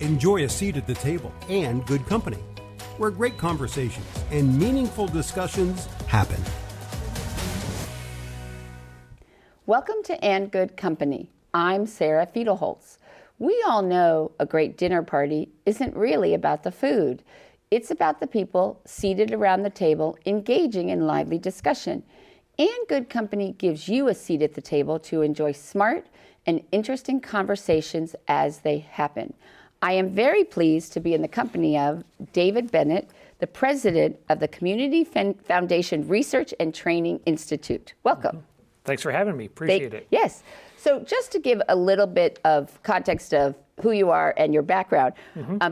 Enjoy a seat at the table and good company, where great conversations and meaningful discussions happen. Welcome to And Good Company. I'm Sarah Fiedelholtz. We all know a great dinner party isn't really about the food. It's about the people seated around the table engaging in lively discussion. And Good Company gives you a seat at the table to enjoy smart and interesting conversations as they happen. I am very pleased to be in the company of David Bennett, the president of the Community Foundation Research and Training Institute. Welcome. Thanks for having me. Appreciate it. Yes. So just to give a little bit of context of who you are and your background,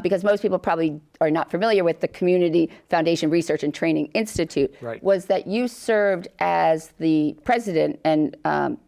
because most people probably are not familiar with the Community Foundation Research and Training Institute, Right. was that you served as the president and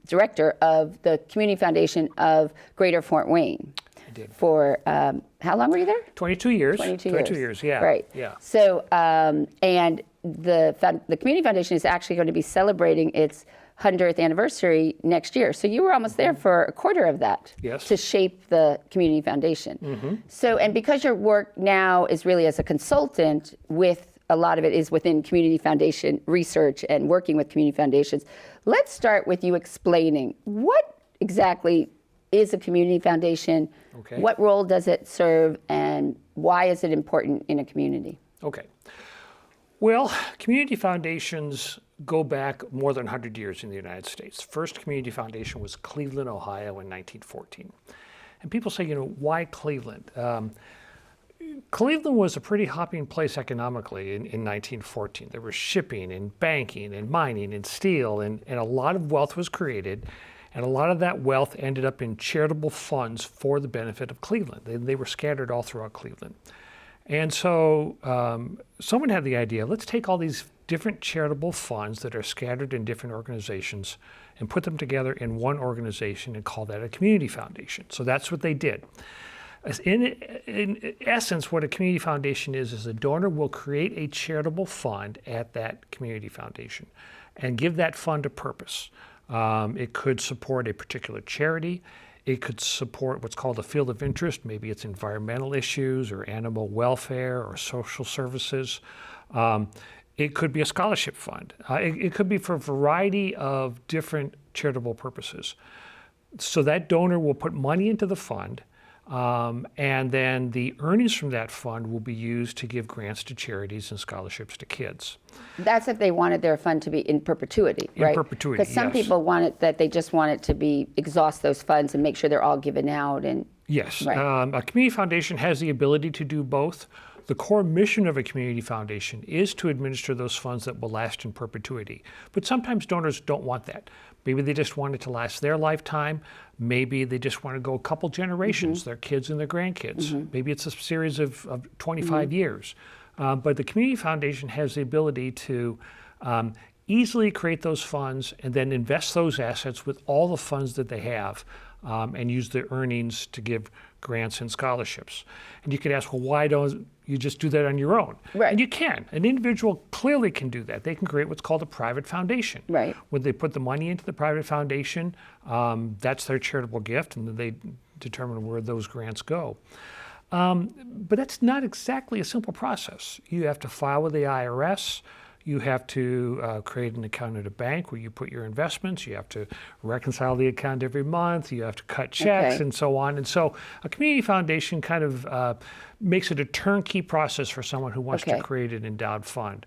director of the Community Foundation of Greater Fort Wayne. I did. For how long were you there? 22 years. 22 years, yeah. Right. Yeah. So, and the Community Foundation is actually going to be celebrating its 100th anniversary next year. So you were almost there for a quarter of that. Yes. To shape the Community Foundation. So, and because your work now is really as a consultant, with a lot of it is within Community Foundation research and working with community foundations, let's start with you explaining what exactly is a community foundation, Okay. what role does it serve, and why is it important in a community? Okay. Well, community foundations go back more than 100 years in the United States. First community foundation was Cleveland, Ohio in 1914. And people say, why Cleveland? Cleveland was a pretty hopping place economically in 1914. There was shipping and banking and mining and steel, and a lot of wealth was created. And a lot of that wealth ended up in charitable funds for the benefit of Cleveland. They were scattered all throughout Cleveland. And so someone had the idea, let's take all these different charitable funds that are scattered in different organizations and put them together in one organization and call that a community foundation. So that's what they did. In essence, what a community foundation is a donor will create a charitable fund at that community foundation and give that fund a purpose. It could support a particular charity. It could support what's called a field of interest. Maybe it's environmental issues or animal welfare or social services. It could be a scholarship fund. It could be for a variety of different charitable purposes. So that donor will put money into the fund, and then the earnings from that fund will be used to give grants to charities and scholarships to kids. That's if they wanted their fund to be in perpetuity, right? In perpetuity, because some yes. people want it that they just want it to be exhaust those funds and make sure they're all given out. And yes, right. A community foundation has the ability to do both. The core mission of a community foundation is to administer those funds that will last in perpetuity. But sometimes donors don't want that. Maybe they just want it to last their lifetime. Maybe they just want to go a couple generations, their kids and their grandkids. Maybe it's a series of 25 years. But the community foundation has the ability to easily create those funds and then invest those assets with all the funds that they have and use the earnings to give grants and scholarships. And you could ask, well, why don't you just do that on your own? Right. And you can. An individual clearly can do that. They can create what's called a private foundation. Right. When they put the money into the private foundation, that's their charitable gift, and then they determine where those grants go. But that's not exactly a simple process. You have to file with the IRS. You have to create an account at a bank where you put your investments. You have to reconcile the account every month. You have to cut checks and so on. And so a community foundation kind of makes it a turnkey process for someone who wants to create an endowed fund.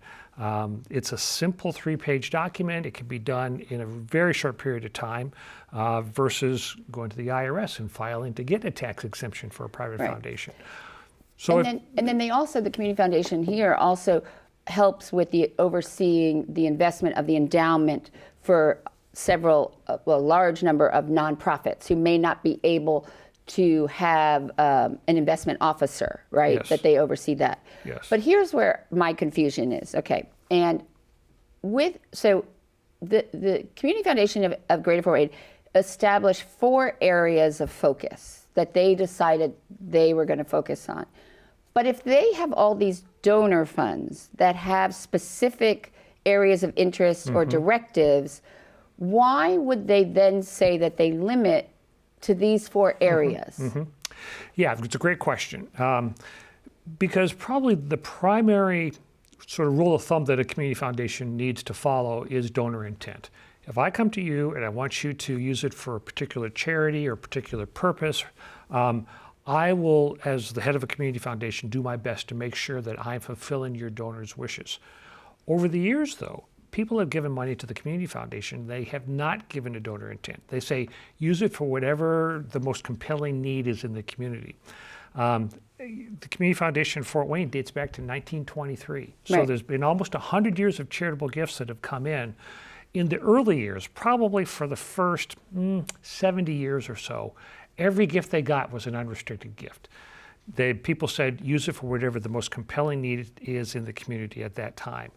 It's a simple 3-page document. It can be done in a very short period of time versus going to the IRS and filing to get a tax exemption for a private foundation. So and then they also, the community foundation here also helps with the overseeing the investment of the endowment for several, a large number of nonprofits who may not be able to have an investment officer, right? Yes. That they oversee that. Yes. But here's where my confusion is. Okay, and so the Community Foundation of Greater Fort Wayne established 4 areas of focus that they decided they were going to focus on. But if they have all these donor funds that have specific areas of interest or directives, why would they then say that they limit to these 4 areas? Yeah, it's a great question. Because probably the primary sort of rule of thumb that a community foundation needs to follow is donor intent. If I come to you and I want you to use it for a particular charity or a particular purpose, I will, as the head of a community foundation, do my best to make sure that I'm fulfilling your donor's wishes. Over the years, though, people have given money to the community foundation. They have not given a donor intent. They say, use it for whatever the most compelling need is in the community. The Community Foundation in Fort Wayne dates back to 1923. So Right. there's been almost 100 years of charitable gifts that have come in. In the early years, probably for the first 70 years or so, every gift they got was an unrestricted gift. People said, use it for whatever the most compelling need is in the community at that time.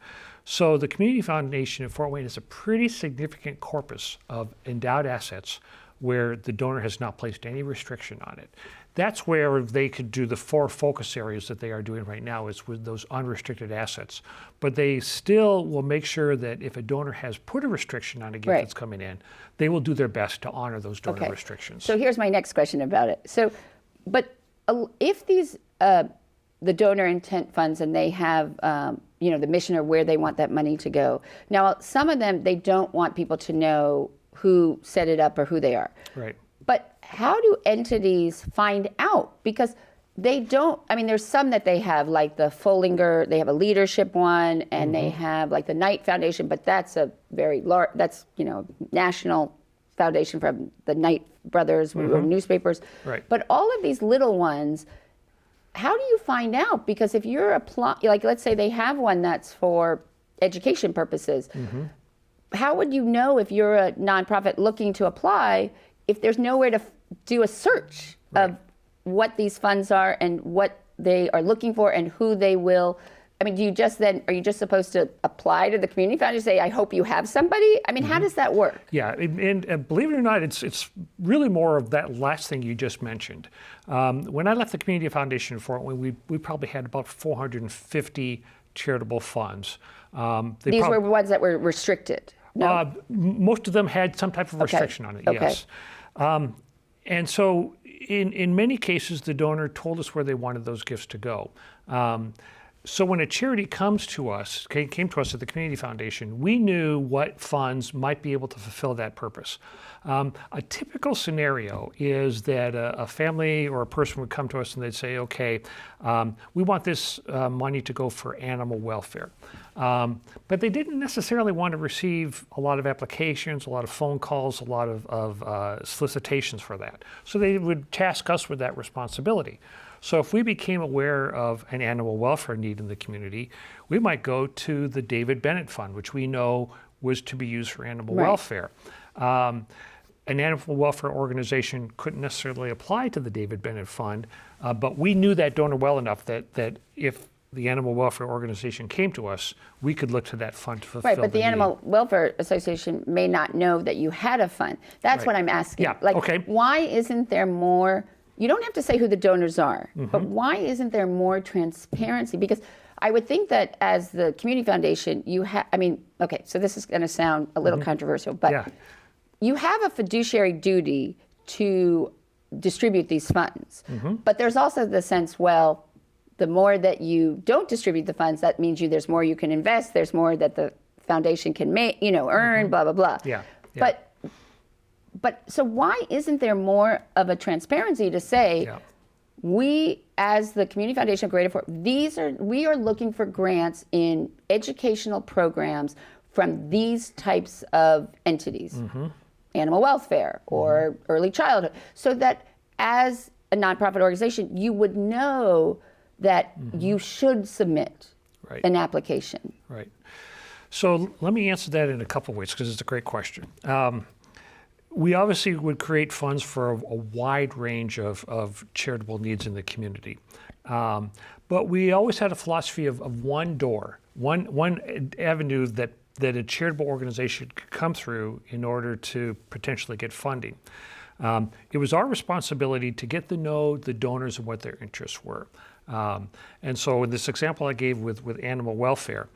So the Community Foundation in Fort Wayne is a pretty significant corpus of endowed assets where the donor has not placed any restriction on it. That's where they could do the 4 focus areas that they are doing right now, is with those unrestricted assets. But they still will make sure that if a donor has put a restriction on a gift Right. that's coming in, they will do their best to honor those donor restrictions. So here's my next question about it. So, but if these, the donor intent funds, and they have, the mission or where they want that money to go. Now, some of them, they don't want people to know who set it up or who they are. Right. But how do entities find out? Because they don't, there's some that they have, like the Follinger, they have a leadership one, and they have like the Knight Foundation, but that's a very large, that's, national foundation from the Knight brothers, we wrote newspapers. Right. But all of these little ones, how do you find out? Because if you're applying, like let's say they have one that's for education purposes, how would you know if you're a nonprofit looking to apply if there's nowhere to do a search of what these funds are and what they are looking for and who they will? Are you just supposed to apply to the community foundation and say, I hope you have somebody? How does that work? Yeah, and believe it or not, it's really more of that last thing you just mentioned. When I left the Community Foundation in Fort Wayne, we probably had about 450 charitable funds. These were ones that were restricted? No? Most of them had some type of restriction on it, yes. And so in many cases, the donor told us where they wanted those gifts to go. So when a charity came to us at the Community Foundation, we knew what funds might be able to fulfill that purpose. A typical scenario is that a family or a person would come to us and they'd say, okay, we want this money to go for animal welfare. But they didn't necessarily want to receive a lot of applications, a lot of phone calls, a lot of solicitations for that. So they would task us with that responsibility. So if we became aware of an animal welfare need in the community, we might go to the David Bennett Fund, which we know was to be used for animal welfare. An animal welfare organization couldn't necessarily apply to the David Bennett Fund, but we knew that donor well enough that if the Animal Welfare Organization came to us, we could look to that fund to fulfill Right, but the need. Animal Welfare Association may not know that you had a fund. That's what I'm asking. Yeah, okay. Why isn't there more, you don't have to say who the donors are, but why isn't there more transparency? Because I would think that as the Community Foundation, you have, okay, so this is going to sound a little controversial, but you have a fiduciary duty to distribute these funds. But there's also the sense, well, the more that you don't distribute the funds, that means there's more you can invest, there's more that the foundation can make, earn, blah, blah, blah. Yeah. But so why isn't there more of a transparency to say, we, as the Community Foundation of Greater Fort, we are looking for grants in educational programs from these types of entities, animal welfare or early childhood, so that as a nonprofit organization, you would know that you should submit an application. Right. So let me answer that in a couple of ways, because it's a great question. We obviously would create funds for a wide range of charitable needs in the community. But we always had a philosophy of one door, one avenue that a charitable organization could come through in order to potentially get funding. It was our responsibility to get to know the donors and what their interests were. And so in this example I gave with animal welfare,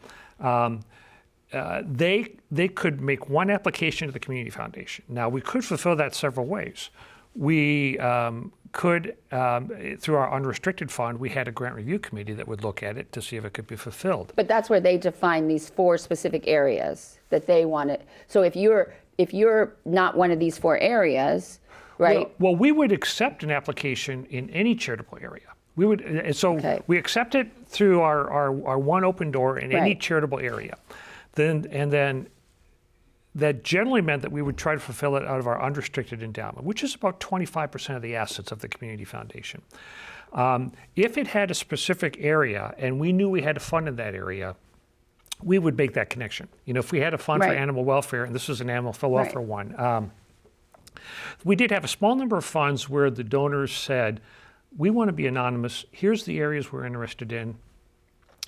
they could make one application to the Community Foundation. Now, we could fulfill that several ways. we could, through our unrestricted fund, we had a grant review committee that would look at it to see if it could be fulfilled. But that's where they define these 4 specific areas that they want it. So if you're not one of these 4 areas, right? Well, we would accept an application in any charitable area. We would, we accept it through our one open door in any charitable area. Then that generally meant that we would try to fulfill it out of our unrestricted endowment, which is about 25% of the assets of the community foundation. If it had a specific area and we knew we had to fund in that area, we would make that connection. If we had a fund for animal welfare, and this was an animal welfare one, we did have a small number of funds where the donors said, we want to be anonymous. Here's the areas we're interested in.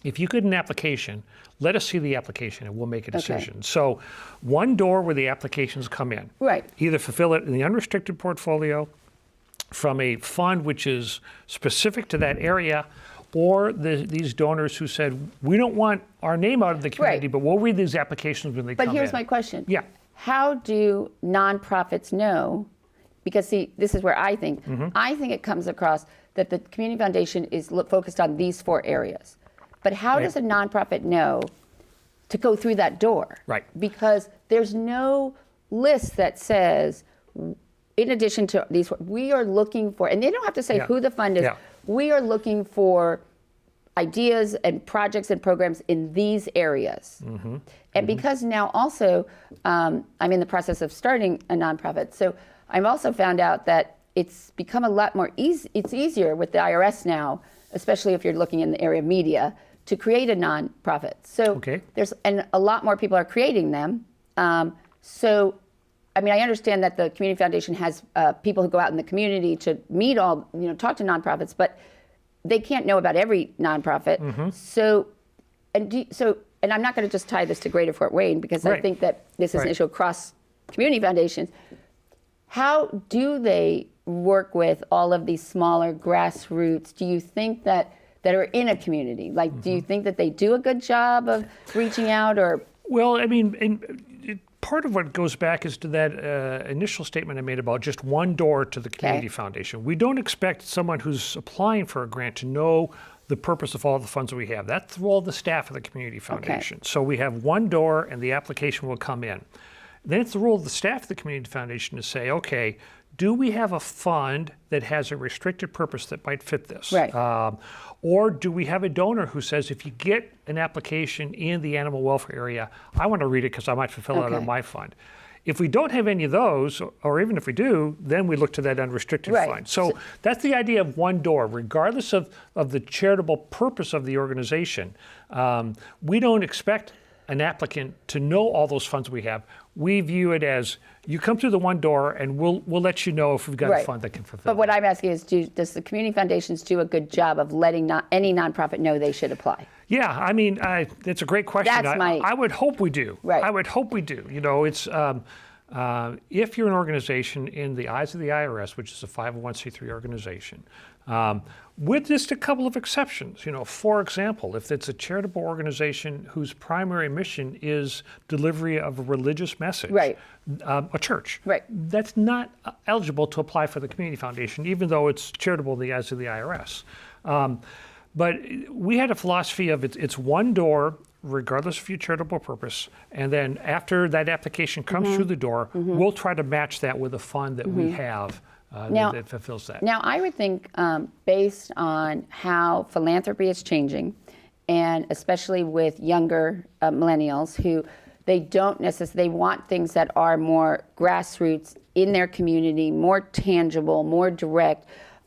If you get an application, let us see the application and we'll make a decision. So one door where the applications come in. Right. Either fulfill it in the unrestricted portfolio from a fund which is specific to that area, or these donors who said, we don't want our name out of the community, but we'll read these applications when they come in. But here's my question. Yeah. How do nonprofits know? Because see, this is where I think it comes across that the community foundation is focused on these 4 areas. But how does a nonprofit know to go through that door? Right. Because there's no list that says, in addition to these, we are looking for, and they don't have to say who the fund is, we are looking for ideas and projects and programs in these areas. And because now also, I'm in the process of starting a nonprofit, so I've also found out that it's become a lot more it's easier with the IRS now, especially if you're looking in the area of media, to create a nonprofit. So and a lot more people are creating them. So, I mean, I understand that the community foundation has people who go out in the community to meet talk to nonprofits, but they can't know about every nonprofit. So, and I'm not going to just tie this to Greater Fort Wayne because I think that this is an issue across community foundations. How do they work with all of these smaller grassroots? Do you think that are in a community? Like, do you think that they do a good job of reaching out, or? Well, I mean, part of what goes back is to that initial statement I made about just one door to the community foundation. We don't expect someone who's applying for a grant to know the purpose of all the funds that we have. That's through all the staff of the community foundation. So we have one door and the application will come in. Then it's the role of the staff of the community foundation to say, okay, do we have a fund that has a restricted purpose that might fit this? Or do we have a donor who says, if you get an application in the animal welfare area, I want to read it because I might fulfill it out of my fund. If we don't have any of those, or even if we do, then we look to that unrestricted fund. So that's the idea of one door. Regardless of the charitable purpose of the organization, we don't expect an applicant to know all those funds we have. We view it as, you come through the one door and we'll let you know if we've got a fund that can fulfill. But what I'm asking is, does the community foundations do a good job of letting any nonprofit know they should apply? Yeah, I mean, it's a great question. I would hope we do. I would hope we do. It's if you're an organization in the eyes of the IRS, which is a 501c3 organization, with just a couple of exceptions. For example, if it's a charitable organization whose primary mission is delivery of a religious message, a church, that's not eligible to apply for the community foundation, even though it's charitable in the eyes of the IRS. But we had a philosophy of it's one door, regardless of your charitable purpose, and then after that application comes through the door, we'll try to match that with a fund that we have that fulfills that. Now, I would think, based on how philanthropy is changing, and especially with younger millennials who they don't necessarily, they want things that are more grassroots in their community, more tangible, more direct.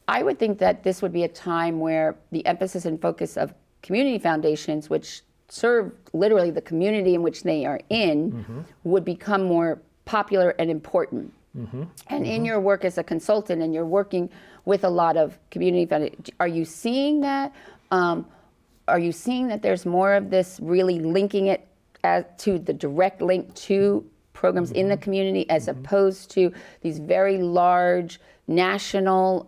I would think that this would be a time where the emphasis and focus of community foundations, which serve literally the community in which they are in, would become more popular and important. And in your work as a consultant, and you're working with a lot of community foundations, are you seeing that? Are you seeing that there's more of this really linking it to the direct link to programs in the community, as opposed to these very large national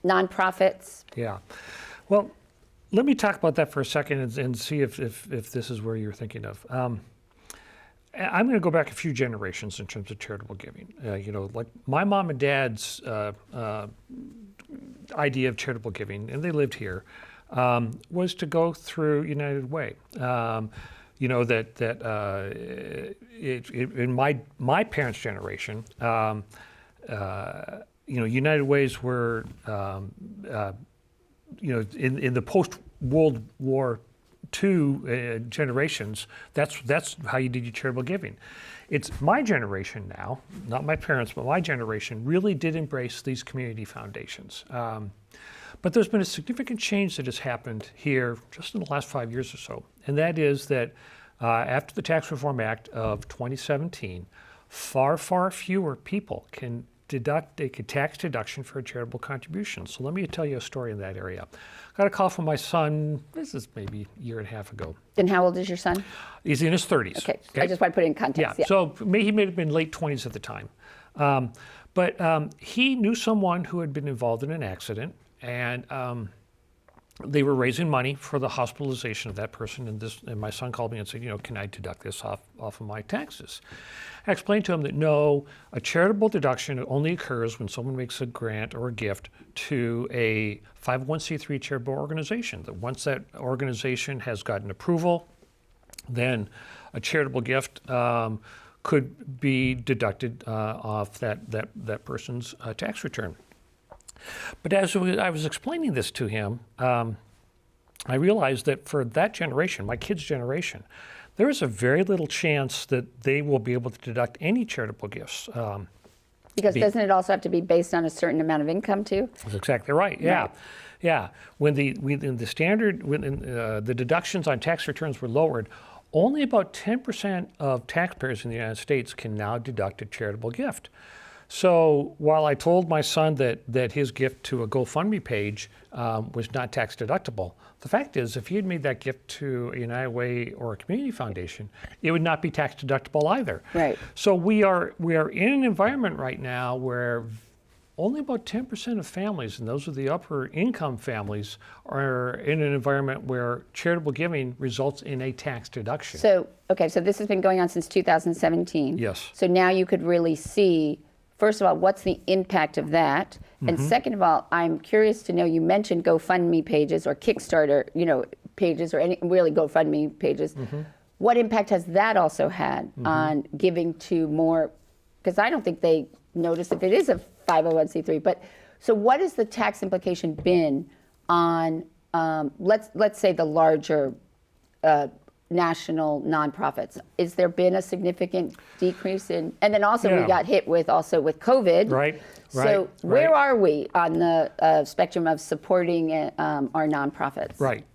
nonprofits? Yeah. Well, let me talk about that for a second and see if this is where you're thinking of. I'm going to go back a few generations in terms of charitable giving. Like my mom and dad's idea of charitable giving, and they lived here, was to go through United Way. In my parents' generation, United Ways were, in the post-World War II generations, that's how you did your charitable giving. It's my generation now, not my parents, but my generation really did embrace these community foundations. But there's been a significant change that has happened here just in the last 5 years or so, and that is that after the Tax Reform Act of 2017, far, far fewer people can take a tax deduction for a charitable contribution. So let me tell you a story in that area. Got a call from my son, this is maybe a year and a half ago. And how old is your son? He's in his 30s. Okay. I just want to put it in context. Yeah. So he may have been late 20s at the time. But he knew someone who had been involved in an accident, and they were raising money for the hospitalization of that person, and my son called me and said, can I deduct this off of my taxes? I explained to him that no, a charitable deduction only occurs when someone makes a grant or a gift to a 501c3 charitable organization, that once that organization has gotten approval, then a charitable gift could be deducted off that person's tax return. But as I was explaining this to him, I realized that for that generation, my kids' generation, there is a very little chance that they will be able to deduct any charitable gifts. Because doesn't it also have to be based on a certain amount of income too? That's exactly right. Yeah, right. Yeah. When the deductions on tax returns were lowered, only about 10% of taxpayers in the United States can now deduct a charitable gift. So while I told my son that his gift to a GoFundMe page was not tax deductible, the fact is if he had made that gift to a United Way or a community foundation, it would not be tax deductible either. Right. So we are in an environment right now where only about 10% of families, and those are the upper income families, are in an environment where charitable giving results in a tax deduction. So this has been going on since 2017. Yes. So now you could really see, first of all, what's the impact of that? And second of all, I'm curious to know, you mentioned GoFundMe pages or Kickstarter, pages or any really GoFundMe pages. What impact has that also had on giving to more? Because I don't think they notice if it is a 501c3. But so what has the tax implication been on, let's say the larger national nonprofits? Is there been a significant decrease in, and then also we got hit with COVID. Right. So where are we on the spectrum of supporting our nonprofits? Right.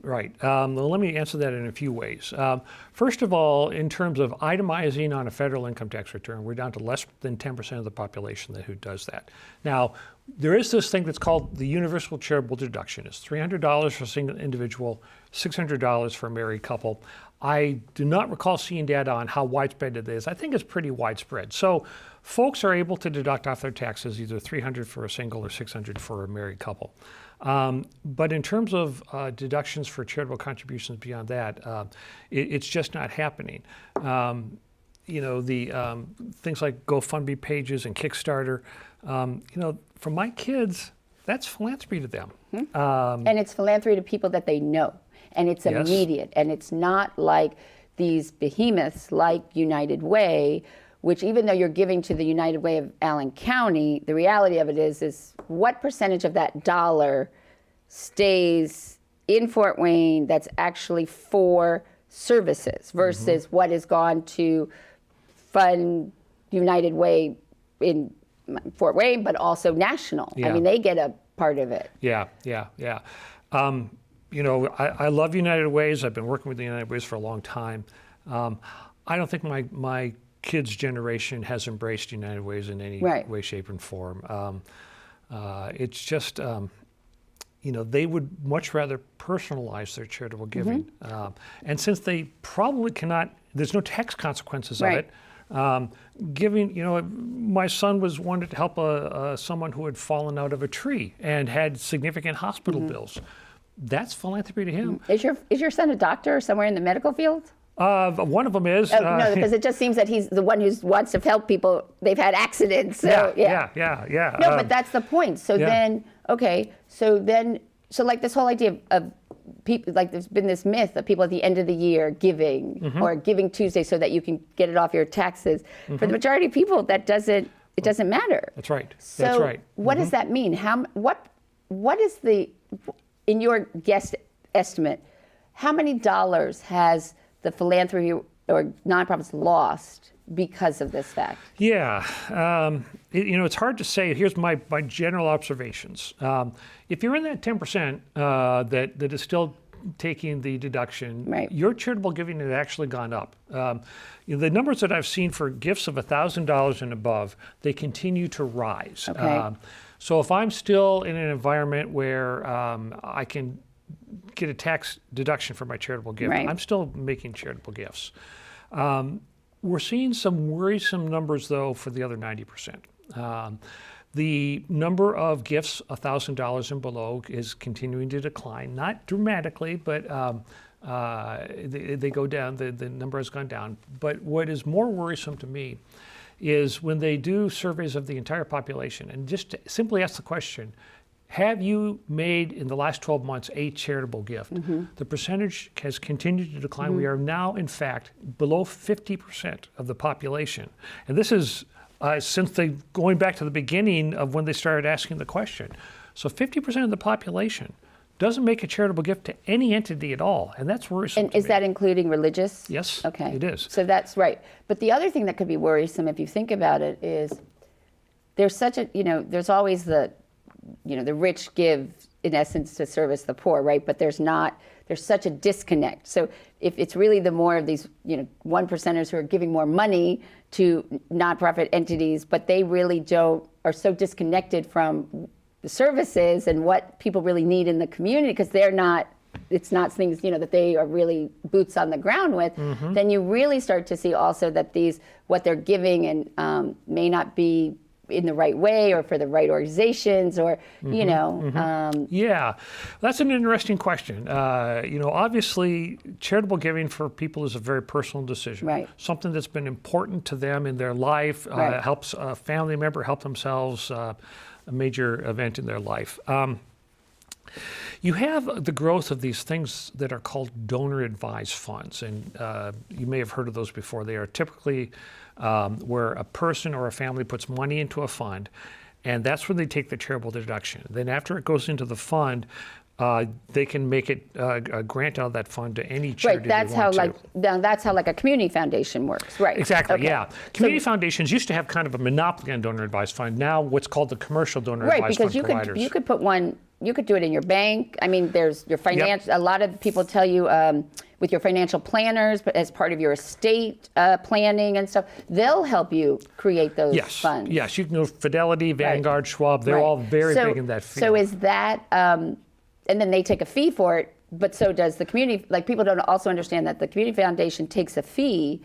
Well, let me answer that in a few ways. First of all, in terms of itemizing on a federal income tax return, we're down to less than 10% of the population who does that. Now, there is this thing that's called the universal charitable deduction. It's $300 for a single individual, $600 for a married couple. I do not recall seeing data on how widespread it is. I think it's pretty widespread. So folks are able to deduct off their taxes either $300 for a single or $600 for a married couple. But in terms of deductions for charitable contributions beyond that, it's just not happening. The things like GoFundMe pages and Kickstarter, for my kids, that's philanthropy to them. And it's philanthropy to people that they know. And it's immediate. And it's not like these behemoths like United Way, which even though you're giving to the United Way of Allen County, the reality of it is what percentage of that dollar stays in Fort Wayne that's actually for services versus what has gone to fund United Way in Fort Wayne, but also national. Yeah. I mean, they get a part of it. Yeah. I love United Ways. I've been working with the United Ways for a long time. I don't think my kids' generation has embraced United Ways in any way, shape, and form. It's just, they would much rather personalize their charitable giving. And since they probably cannot, there's no tax consequences of it. My son wanted to help someone who had fallen out of a tree and had significant hospital bills. That's philanthropy to him. Is your son a doctor or somewhere in the medical field? One of them is. No, because it just seems that he's the one who wants to help people. They've had accidents. So, yeah. No, but that's the point. So then, so like this whole idea of people, like there's been this myth of people at the end of the year giving or Giving Tuesday so that you can get it off your taxes. For the majority of people, it doesn't matter. That's right. So That's right. What does that mean? What is in your guess estimate, how many dollars has the philanthropy or nonprofits lost because of this fact? Yeah, it's hard to say. Here's my general observations. If you're in that 10% that is still taking the deduction, right, your charitable giving has actually gone up. The numbers that I've seen for gifts of $1,000 and above, they continue to rise. Okay. So if I'm still in an environment where I can get a tax deduction for my charitable gift, right, I'm still making charitable gifts. We're seeing some worrisome numbers, though, for the other 90%. The number of gifts $1,000 and below is continuing to decline, not dramatically, but they go down. The number has gone down. But what is more worrisome to me is when they do surveys of the entire population and just simply ask the question, have you made in the last 12 months a charitable gift? The percentage has continued to decline. We are now, in fact, below 50% of the population. And this is going back to the beginning of when they started asking the question. So 50% of the population doesn't make a charitable gift to any entity at all. And that's worrisome. And is that including religious? Yes, okay, it is. So that's right. But the other thing that could be worrisome if you think about it is there's such a, there's always the rich give, in essence, to service the poor, right? But there's such a disconnect. So if it's really the more of these, 1%ers who are giving more money to nonprofit entities, but they really are so disconnected from the services and what people really need in the community because it's not things, that they are really boots on the ground with, then you really start to see also that what they're giving and may not be in the right way or for the right organizations or, Yeah, that's an interesting question. Obviously, charitable giving for people is a very personal decision. Right. Something that's been important to them in their life, right, helps a family member help themselves, a major event in their life. You have the growth of these things that are called donor-advised funds, and you may have heard of those before. They are typically where a person or a family puts money into a fund, and that's when they take the charitable deduction. Then after it goes into the fund, they can make it a grant out of that fund to any charity right, they want to. That's how a community foundation works, right? Exactly, okay. Yeah. Community foundations used to have kind of a monopoly on donor-advised fund. Now what's called the commercial donor-advised fund providers. Right, because you could do it in your bank. I mean, there's your financial. Yep. A lot of people tell you with your financial planners, but as part of your estate planning and stuff, they'll help you create those funds. Yes, you can go Fidelity, Vanguard, right, Schwab. They're all very big in that field. So is that, and then they take a fee for it, but so does the community. Like people don't also understand that the community foundation takes a fee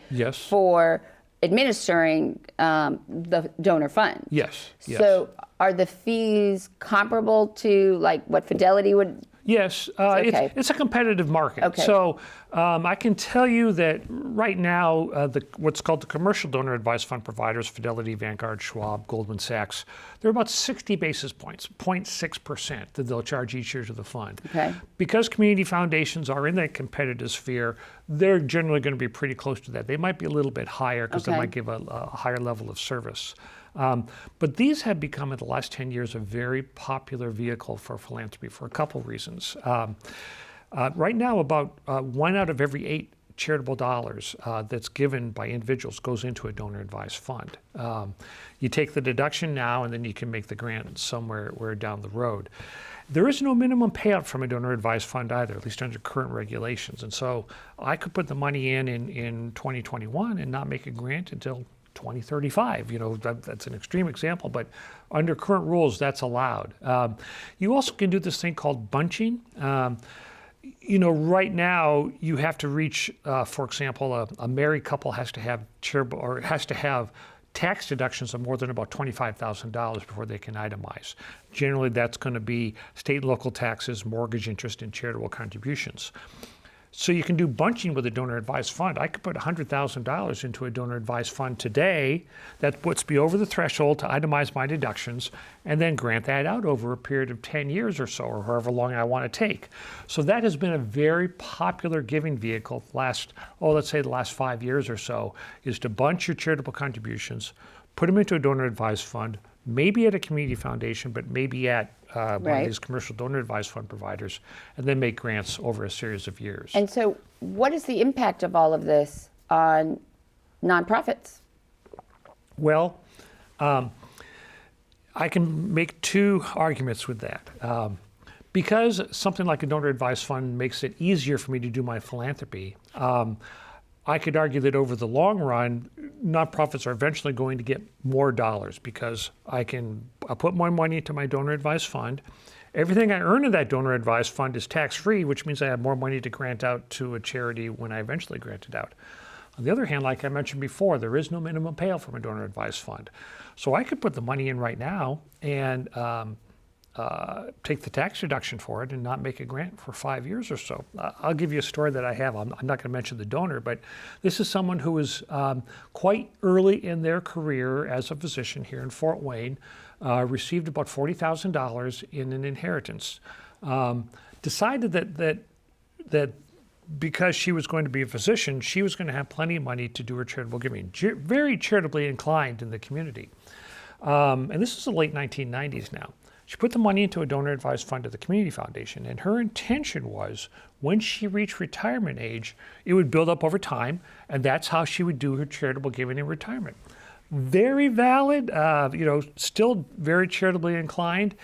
for administering the donor fund. Yes. So are the fees comparable to like what Fidelity would? Yes, okay. It's a competitive market. Okay. So I can tell you that right now, what's called the commercial donor-advised fund providers, Fidelity, Vanguard, Schwab, Goldman Sachs, they're about 60 basis points, 0.6% that they'll charge each year to the fund. Okay. Because community foundations are in that competitive sphere, they're generally going to be pretty close to that. They might be a little bit higher because they might give a higher level of service. But these have become, in the last 10 years, a very popular vehicle for philanthropy for a couple reasons. Right now, about 1 out of every 8 charitable dollars that's given by individuals goes into a donor-advised fund. You take the deduction now, and then you can make the grant somewhere down the road. There is no minimum payout from a donor-advised fund either, at least under current regulations. And so I could put the money in 2021 and not make a grant until 2035. That's an extreme example, but under current rules, that's allowed. You also can do this thing called bunching. Right now you have to reach, for example, a married couple has to have tax deductions of more than about $25,000 before they can itemize. Generally, that's going to be state and local taxes, mortgage interest, and charitable contributions. So you can do bunching with a donor advised fund. I could put $100,000 into a donor advised fund today that puts me over the threshold to itemize my deductions and then grant that out over a period of 10 years or so, or however long I want to take. So that has been a very popular giving vehicle let's say the last 5 years or so, is to bunch your charitable contributions, put them into a donor advised fund, maybe at a community foundation, but maybe at one of these commercial donor advised fund providers, and then make grants over a series of years. And so what is the impact of all of this on nonprofits? Well, I can make two arguments with that. Because something like a donor advised fund makes it easier for me to do my philanthropy, I could argue that over the long run, nonprofits are eventually going to get more dollars because I put more money into my donor advised fund. Everything I earn in that donor advised fund is tax-free, which means I have more money to grant out to a charity when I eventually grant it out. On the other hand, like I mentioned before, there is no minimum payout from a donor advised fund. So I could put the money in right now and take the tax deduction for it and not make a grant for 5 years or so. I'll give you a story that I have. I'm not going to mention the donor, but this is someone who was quite early in their career as a physician here in Fort Wayne, received about $40,000 in an inheritance, decided that because she was going to be a physician, she was going to have plenty of money to do her charitable giving. Very charitably inclined in the community. And this is the late 1990s now. She put the money into a donor advised fund at the community foundation, and her intention was when she reached retirement age, it would build up over time, and that's how she would do her charitable giving in retirement. Very valid, still very charitably inclined,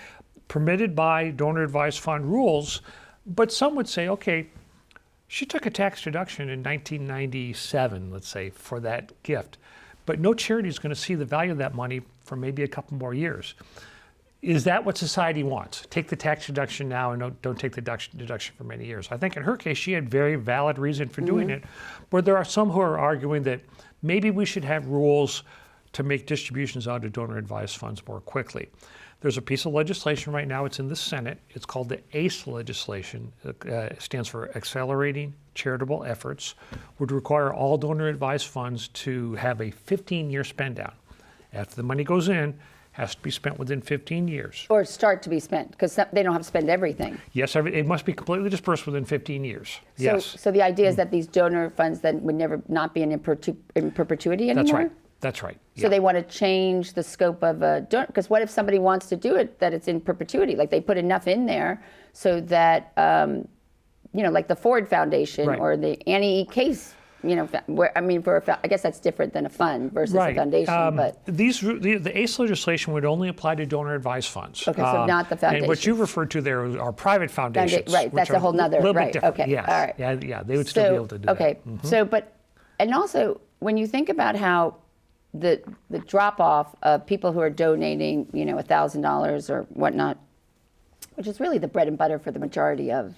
permitted by donor advised fund rules, but some would say, okay, she took a tax deduction in 1997, let's say, for that gift, but no charity is going to see the value of that money for maybe a couple more years. Is that what society wants? Take the tax deduction now and don't take the deduction for many years. I think in her case, she had very valid reason for doing it, but there are some who are arguing that maybe we should have rules to make distributions out of donor advised funds more quickly. There's a piece of legislation right now, it's in the Senate. It's called the ACE legislation. It stands for Accelerating Charitable Efforts, would require all donor advised funds to have a 15-year spend down. After the money goes in, has to be spent within 15 years. Or start to be spent, because they don't have to spend everything. Yes, it must be completely dispersed within 15 years. Yes. So the idea is that these donor funds then would never not be in perpetuity anymore? That's right. So they want to change the scope of a donor, because what if somebody wants to do it that it's in perpetuity? Like they put enough in there so that, like the Ford Foundation or the Annie E. Case, I guess that's different than a fund versus a foundation. But the ACE legislation would only apply to donor advised funds. Okay, so not the foundation. And what you referred to there are private foundations. Right, that's a whole nother. Little bit different. Okay, yes. all right. Yeah, they would still be able to do that. Okay, and also when you think about how the drop off of people who are donating, $1,000 or whatnot, which is really the bread and butter for the majority of,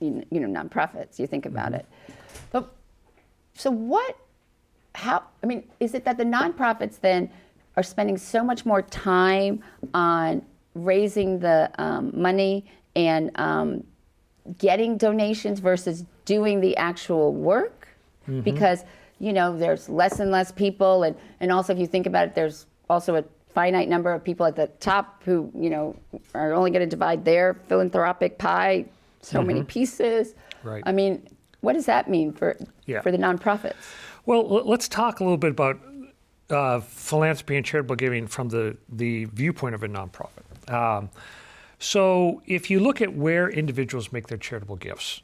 nonprofits. You think about it, but so is it that the nonprofits then are spending so much more time on raising the money and getting donations versus doing the actual work? Because there's less and less people, and also if you think about it, there's also a finite number of people at the top who are only going to divide their philanthropic pie so many pieces. Right. What does that mean for the nonprofits? Well, let's talk a little bit about philanthropy and charitable giving from the viewpoint of a nonprofit. So if you look at where individuals make their charitable gifts,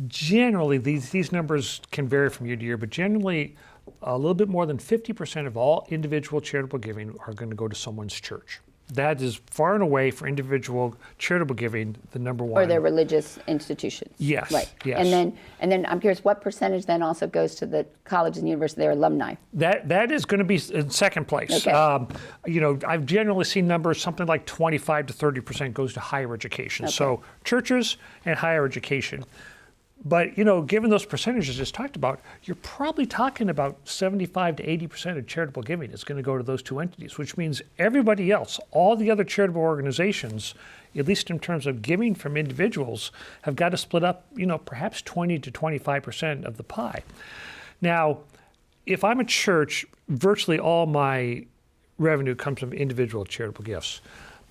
generally these numbers can vary from year to year, but generally a little bit more than 50% of all individual charitable giving are going to go to someone's church. That is far and away for individual charitable giving the number one. Or their religious institutions. Yes. Right. Yes. And then I'm curious, what percentage then also goes to the college and university, their alumni? That is going to be in second place. Okay. I've generally seen numbers something like 25 to 30% goes to higher education. Okay. So churches and higher education. But, given those percentages just talked about, you're probably talking about 75 to 80% of charitable giving is going to go to those two entities, which means everybody else, all the other charitable organizations, at least in terms of giving from individuals, have got to split up, perhaps 20 to 25% of the pie. Now, if I'm a church, virtually all my revenue comes from individual charitable gifts.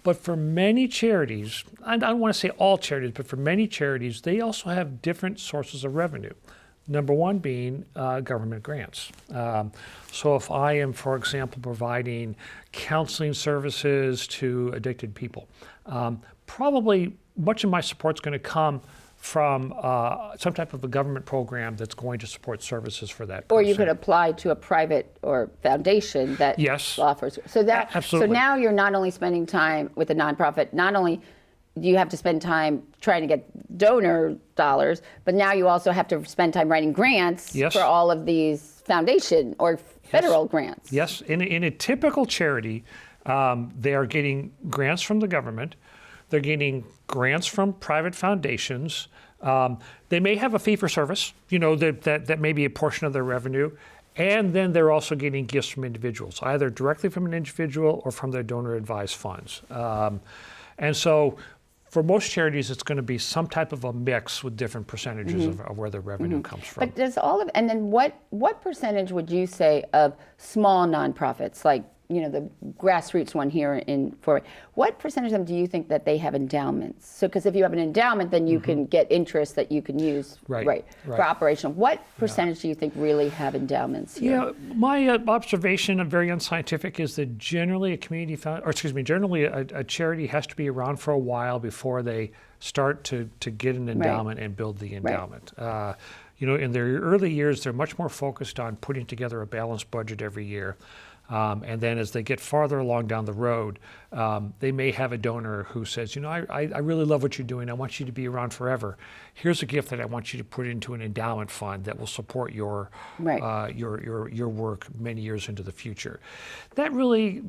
But for many charities, I don't want to say all charities, but for many charities, they also have different sources of revenue. Number one being government grants. So if I am, for example, providing counseling services to addicted people, probably much of my support is going to come from some type of a government program that's going to support services for that person. Or you could apply to a private or foundation that offers. So that absolutely. So now you're not only spending time with a nonprofit, not only do you have to spend time trying to get donor dollars, but now you also have to spend time writing grants for all of these foundation or federal grants. Yes, in a typical charity, they are getting grants from the government. They're getting grants from private foundations. They may have a fee for service, that may be a portion of their revenue. And then they're also getting gifts from individuals, either directly from an individual or from their donor advised funds. And so for most charities, it's going to be some type of a mix with different percentages of where the revenue comes from. But does and then what percentage would you say of small nonprofits, like the grassroots one here in Fort Wayne, what percentage of them do you think that they have endowments? So, because if you have an endowment, then you can get interest that you can use for operational. What percentage do you think really have endowments here? Yeah, my observation, very unscientific, is that generally generally a charity has to be around for a while before they start to get an endowment and build the endowment. In their early years, they're much more focused on putting together a balanced budget every year. And then as they get farther along down the road, they may have a donor who says, I really love what you're doing. I want you to be around forever. Here's a gift that I want you to put into an endowment fund that will support your work many years into the future. That really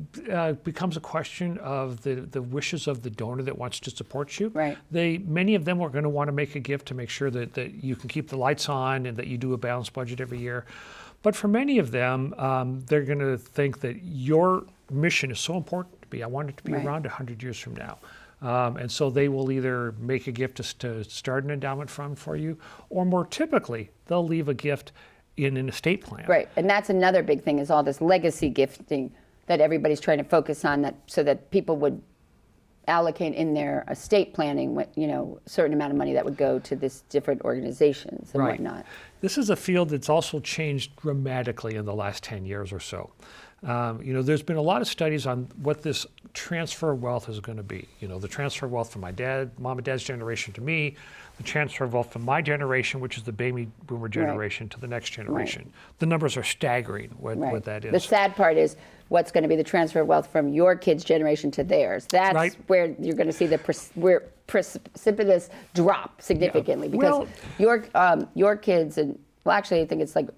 becomes a question of the wishes of the donor that wants to support you. Right. Many of them are going to want to make a gift to make sure that you can keep the lights on and that you do a balanced budget every year. But for many of them, they're going to think that your mission is so important to me. I want it to be around 100 years from now. And so they will either make a gift to start an endowment fund for you, or more typically, they'll leave a gift in an estate plan. Right, and that's another big thing is all this legacy gifting that everybody's trying to focus on, so that people would allocate in their estate planning, a certain amount of money that would go to this different organizations and whatnot. This is a field that's also changed dramatically in the last 10 years or so. There's been a lot of studies on what this transfer of wealth is going to be. The transfer of wealth from my mom and dad's generation to me, the transfer of wealth from my generation, which is the baby boomer generation, to the next generation. The numbers are staggering what that is. The sad part is what's going to be the transfer of wealth from your kids' generation to theirs. That's where you're going to see the precipitous drop significantly, because your kids, and actually I think it's like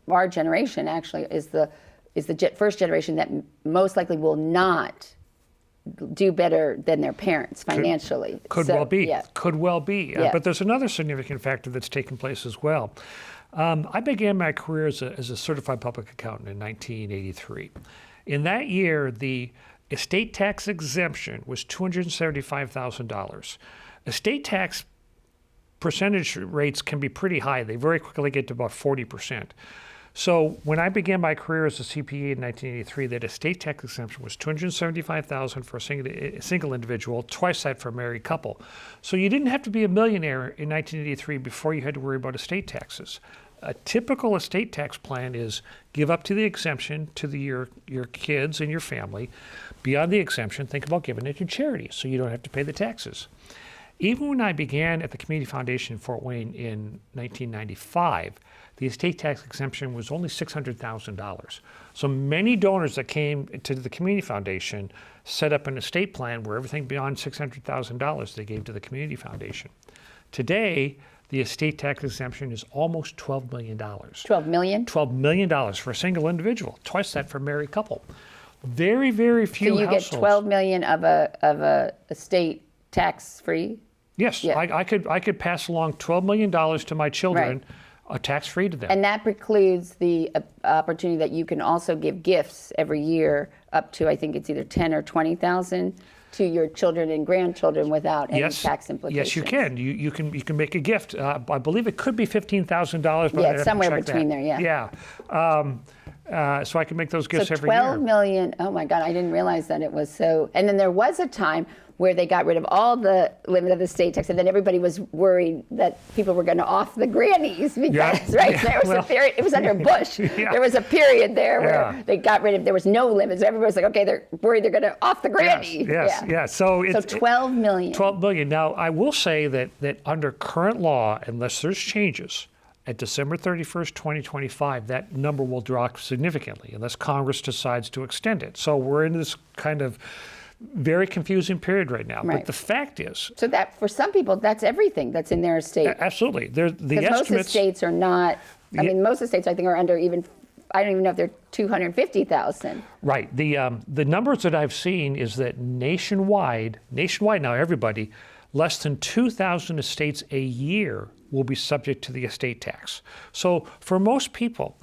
our generation actually is the first generation that most likely will not do better than their parents financially. Could well be. Yeah. But there's another significant factor that's taken place as well. I began my career as a certified public accountant in 1983. In that year, the estate tax exemption was $275,000. Estate tax percentage rates can be pretty high. They very quickly get to about 40%. So when I began my career as a CPA in 1983, that estate tax exemption was $275,000 for a single individual, twice that for a married couple. So you didn't have to be a millionaire in 1983 before you had to worry about estate taxes. A typical estate tax plan is give up to the exemption to your kids and your family. Beyond the exemption, think about giving it to charity so you don't have to pay the taxes. Even when I began at the Community Foundation in Fort Wayne in 1995, the estate tax exemption was only $600,000. So many donors that came to the Community Foundation set up an estate plan where everything beyond $600,000 they gave to the Community Foundation. Today, the estate tax exemption is almost $12 million. $12 million? $12 million for a single individual, twice that for a married couple. Very, very few households. So you get $12 million of a estate tax-free? Yes, yeah. I could pass along $12 million to my children, tax-free to them. And that precludes the opportunity that you can also give gifts every year up to, I think it's either 10 or 20,000. to your children and grandchildren without any tax implications. Yes, you can. You can make a gift. I believe it could be $15,000. Yeah, it's somewhere between there. Yeah. So I can make those gifts every 12 year. million. Oh my God, I didn't realize that it was so. And then there was a time where they got rid of all the limit of the state tax, and then everybody was worried that people were going to off the grannies because, right? There was a period. It was under Bush. There was a period there where they got rid of. There was no limits. Everybody was like, okay, they're worried they're going to off the granny. Yes. So 12 million. 12 million. Now I will say that under current law, unless there's changes, at December 31st, 2025, that number will drop significantly unless Congress decides to extend it. So we're in this kind of very confusing period right now. But the fact is... So that, for some people, that's everything that's in their estate. Absolutely. The estimates... most estates are not... I mean, most estates, I think, are under even... I don't even know if they're 250,000. Right. The numbers that I've seen is that nationwide now, everybody, less than 2,000 estates a year will be subject to the estate tax. So for most people,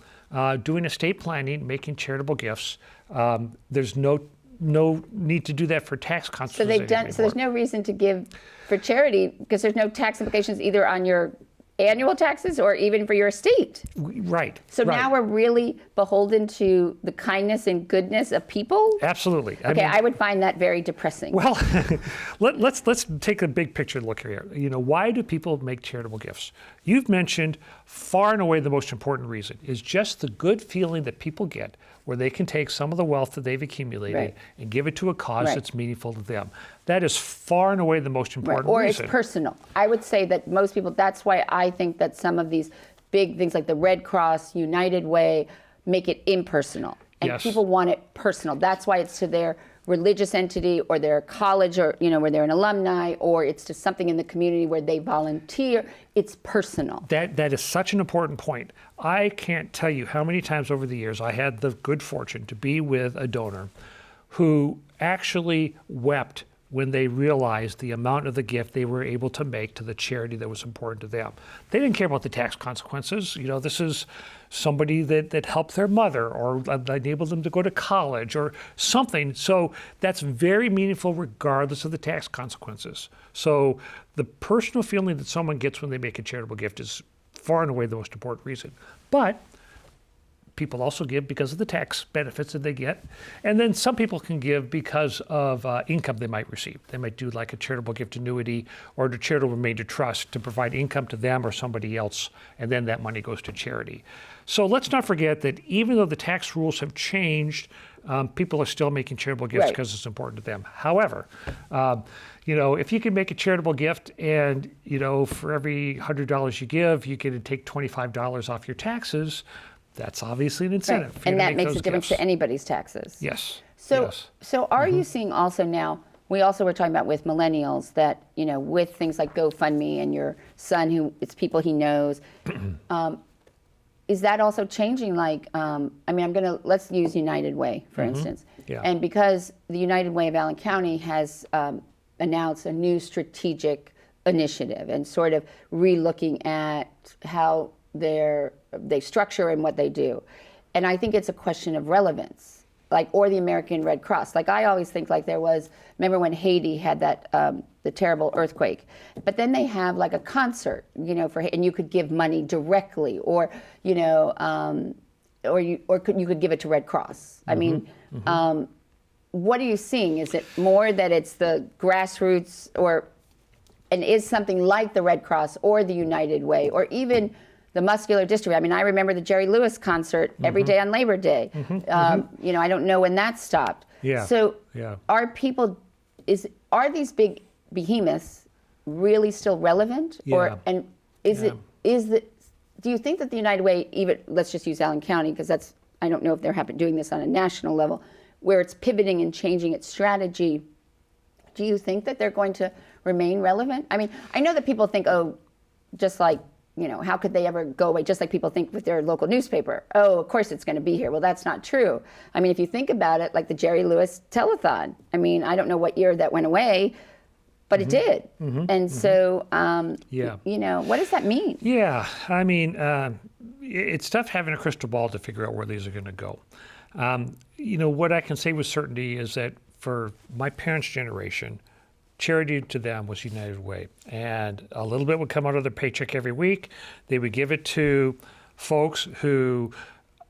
doing estate planning, making charitable gifts, there's no need to do that for tax consequences. So there's no reason to give for charity because there's no tax implications either on your annual taxes or even for your estate. Right. So now we're really beholden to the kindness and goodness of people? Absolutely. I would find that very depressing. Well, let's take a big picture look here. Why do people make charitable gifts? You've mentioned far and away the most important reason is just the good feeling that people get where they can take some of the wealth that they've accumulated and give it to a cause that's meaningful to them. That is far and away the most important reason. Or it's personal. I would say that most people, that's why I think that some of these big things like the Red Cross, United Way, make it impersonal. And people want it personal. That's why it's to their religious entity or their college or, where they're an alumni, or it's to something in the community where they volunteer. It's personal. That is such an important point. I can't tell you how many times over the years I had the good fortune to be with a donor who actually wept when they realized the amount of the gift they were able to make to the charity that was important to them. They didn't care about the tax consequences. This is somebody that helped their mother or enabled them to go to college or something. So that's very meaningful regardless of the tax consequences. So the personal feeling that someone gets when they make a charitable gift is far and away the most important reason. But people also give because of the tax benefits that they get. And then some people can give because of income they might receive. They might do like a charitable gift annuity or a charitable remainder trust to provide income to them or somebody else, and then that money goes to charity. So let's not forget that even though the tax rules have changed, people are still making charitable gifts because it's important to them. However, if you can make a charitable gift and, for every $100 you give, you get to take $25 off your taxes, that's obviously an incentive. Right. And that makes a difference to anybody's taxes. Yes. So are you seeing also now, we also were talking about with millennials that, with things like GoFundMe and your son it's people he knows, is that also changing? Like, let's use United Way, for instance. Yeah. And because the United Way of Allen County has announced a new strategic initiative and sort of re-looking at how they structure and what they do. And I think it's a question of relevance, or the American Red Cross. I always think remember when Haiti had that, the terrible earthquake, but then they have a concert, and you could give money directly or you could give it to Red Cross. I mean, what are you seeing? Is it more that it's the grassroots and is something like the Red Cross or the United Way or even the muscular dystrophy? I mean, I remember the Jerry Lewis concert every day on Labor Day. I don't know when that stopped. So are these big behemoths really still relevant? Do you think that the United Way, even, let's just use Allen County, because I don't know if they're doing this on a national level, where it's pivoting and changing its strategy, do you think that they're going to remain relevant? I mean, I know that people think, just like, how could they ever go away? Just like people think with their local newspaper, of course it's going to be here. Well, that's not true. I mean, if you think about it, like the Jerry Lewis telethon, I mean, I don't know what year that went away, but it did. And so, what does that mean? Yeah, I mean, it's tough having a crystal ball to figure out where these are going to go. What I can say with certainty is that for my parents' generation, charity to them was United Way. And a little bit would come out of their paycheck every week. They would give it to folks who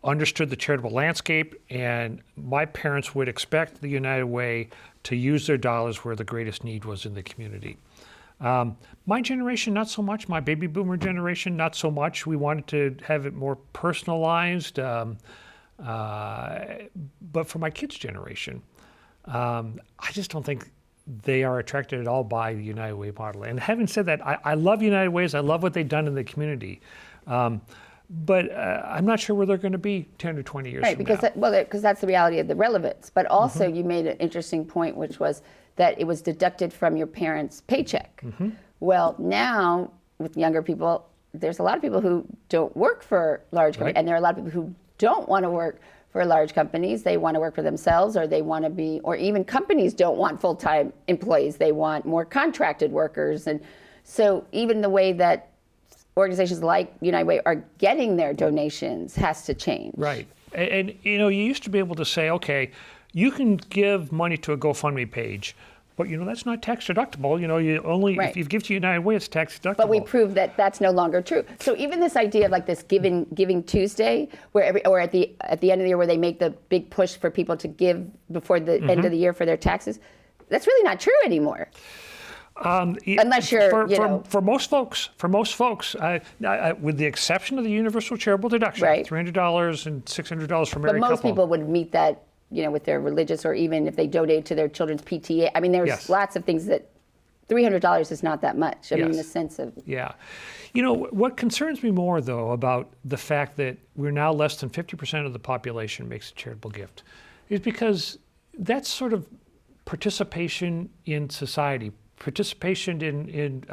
understood the charitable landscape, and my parents would expect the United Way to use their dollars where the greatest need was in the community. My generation, not so much. My baby boomer generation, not so much. We wanted to have it more personalized. But for my kids' generation, I just don't think they are attracted at all by the United Way model. And having said that, I love United Ways. I love what they've done in the community. But I'm not sure where they're going to be 10 or 20 years from now. Because that's the reality of the relevance. But also you made an interesting point, which was that it was deducted from your parents' paycheck. Well, now with younger people, there's a lot of people who don't work for large companies, and there are a lot of people who don't want to work for large companies. They want to work for themselves, or they want to be, or even companies don't want full-time employees. They want more contracted workers. And so even the way that organizations like United Way are getting their donations has to change. Right. And you used to be able to say, okay, you can give money to a GoFundMe page, but that's not tax deductible. You only, if you give to United Way, it's tax deductible. But we proved that that's no longer true. So even this idea of like this Giving Tuesday, where or at the end of the year where they make the big push for people to give before the end of the year for their taxes, that's really not true anymore. Unless you're, for most folks, with the exception of the universal charitable deduction, $300 and $600 for married But most couple. people would meet that, with their religious, or even if they donate to their children's PTA. I mean, there's lots of things that $300 is not that much. I mean, in the sense of. Yeah. What concerns me more, though, about the fact that we're now less than 50% of the population makes a charitable gift is because that's sort of participation in society, participation in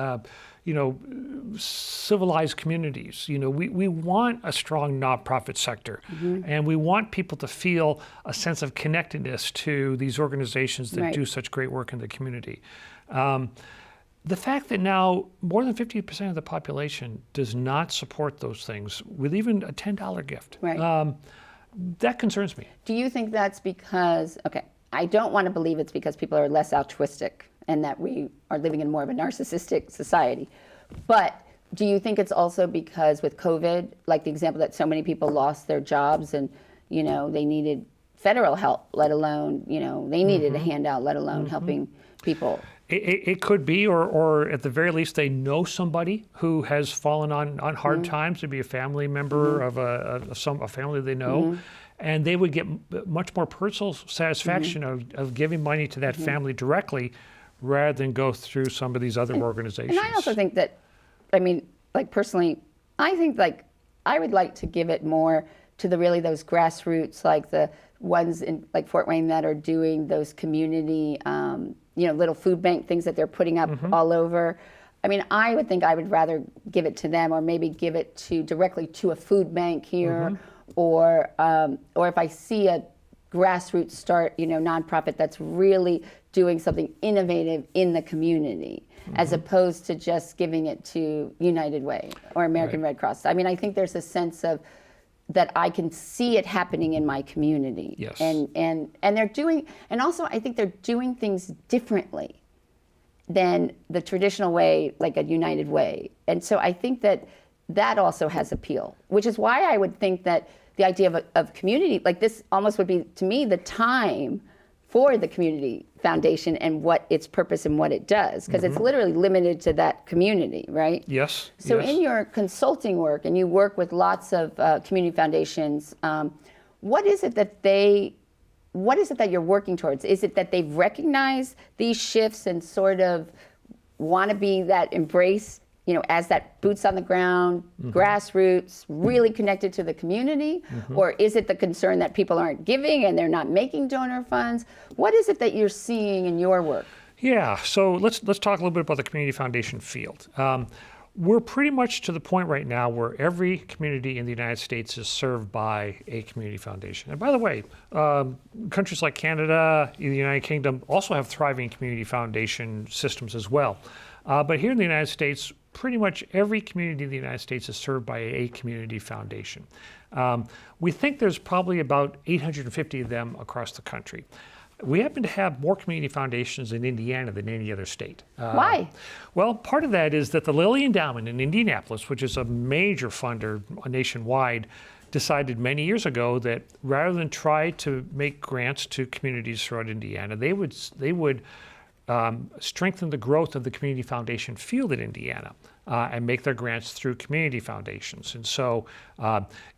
civilized communities. We want a strong nonprofit sector, and we want people to feel a sense of connectedness to these organizations that do such great work in the community. The fact that now more than 50% of the population does not support those things with even a $10 gift, that concerns me. Do you think that's because, I don't want to believe it's because people are less altruistic and that we are living in more of a narcissistic society. But do you think it's also because with COVID, like the example that so many people lost their jobs and, they needed federal help, let alone, they needed a handout, let alone helping people? It could be, or at the very least, they know somebody who has fallen on hard times, to be a family member of a family they know. And they would get much more personal satisfaction of giving money to that family directly rather than go through some of these other organizations. And I also think that, personally, I think I would like to give it more to those grassroots, like the ones in Fort Wayne that are doing those community, little food bank things that they're putting up all over. I mean, I would think I would rather give it to them, or maybe give it directly to a food bank here, or if I see a grassroots start, nonprofit that's really doing something innovative in the community, as opposed to just giving it to United Way or American Red Cross. I mean, I think there's a sense of that I can see it happening in my community. Yes. And they're doing, and also I think they're doing things differently than the traditional way, like a United Way. And so I think that also has appeal, which is why I would think that the idea of community, like this almost would be, to me, the time for the community foundation and what its purpose and what it does, because it's literally limited to that community, right? Yes. So in your consulting work, and you work with lots of community foundations, what is it that you're working towards? Is it that they've recognized these shifts and sort of want to be that embrace, as that boots on the ground, grassroots, really connected to the community? Or is it the concern that people aren't giving and they're not making donor funds? What is it that you're seeing in your work? Yeah, so let's talk a little bit about the community foundation field. We're pretty much to the point right now where every community in the United States is served by a community foundation. And by the way, countries like Canada, the United Kingdom also have thriving community foundation systems as well. But here in the United States, pretty much every community in the United States is served by a community foundation. We think there's probably about 850 of them across the country. we happen to have more community foundations in Indiana than any other state. Why? Well, part of that is that the Lilly Endowment in Indianapolis, which is a major funder nationwide, decided many years ago that rather than try to make grants to communities throughout Indiana, they would strengthen the growth of the community foundation field in Indiana and make their grants through community foundations. And so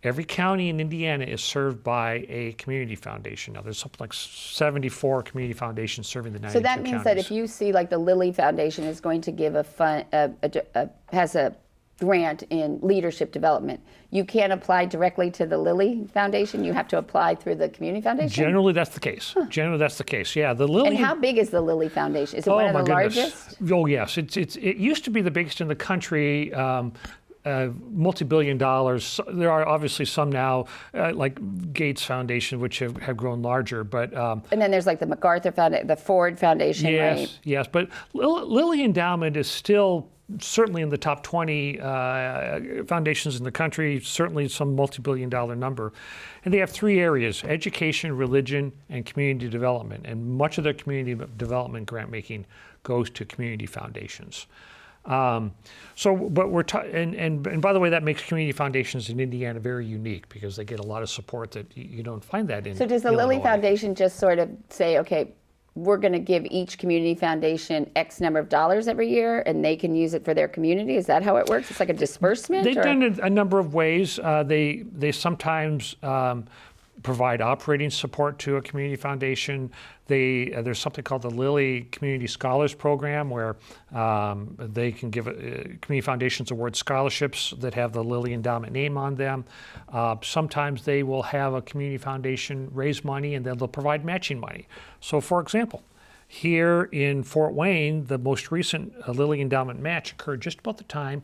every county in Indiana is served by a community foundation. Now there's something like 74 community foundations serving the 92 So that means counties. that if you see like the Lilly Foundation is going to give has a grant in leadership development, you can't apply directly to the Lilly Foundation. You have to apply through the community foundation. Generally, that's the case. Generally, that's the case. Yeah, the Lilly. And how big is the Lilly Foundation? Is it one of the largest? Oh yes, it used to be the biggest in the country. Multi-billion dollars. There are obviously some now, like Gates Foundation, which have grown larger. But and then there's like the MacArthur Foundation, the Ford Foundation, yes, right? Yes. But Lilly Endowment is still certainly in the top 20 foundations in the country, certainly some multi-billion dollar number. And they have three areas: education, religion, and community development. And much of their community development grant making goes to community foundations. But and by the way, that makes community foundations in Indiana very unique because they get a lot of support that you don't find that in. So does the Illinois. Lilly Foundation just sort of say, okay, we're going to give each community foundation X number of dollars every year, and they can use it for their community? Is that how it works? It's like a disbursement? They've done it a number of ways. They sometimes provide operating support to a community foundation. There's something called the Lilly Community Scholars Program where they can give community foundations award scholarships that have the Lilly Endowment name on them. Sometimes they will have a community foundation raise money and then they'll provide matching money. So for example, here in Fort Wayne, the most recent Lilly Endowment match occurred just about the time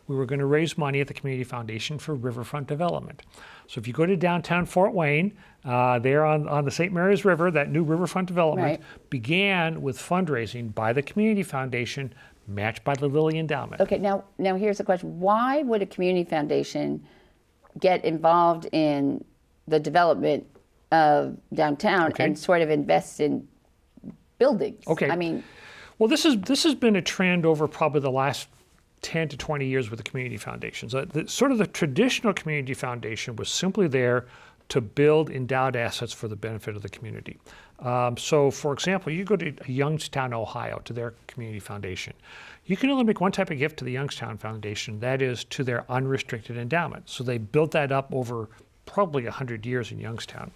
we were going to raise money at the Community Foundation for riverfront development. So if you go to downtown Fort Wayne, there on the St. Mary's River, that new riverfront development began with fundraising by the Community Foundation, matched by the Lilly Endowment. Okay, now here's the question. Why would a community foundation get involved in the development of downtown and sort of invest in buildings? Okay. I mean, well, this has been a trend over probably the last 10 to 20 years with the community foundations. The traditional community foundation was simply there to build endowed assets for the benefit of the community. So for example, you go to Youngstown, Ohio, to their community foundation. You can only make one type of gift to the Youngstown Foundation, that is to their unrestricted endowment. So they built that up over probably 100 years in Youngstown.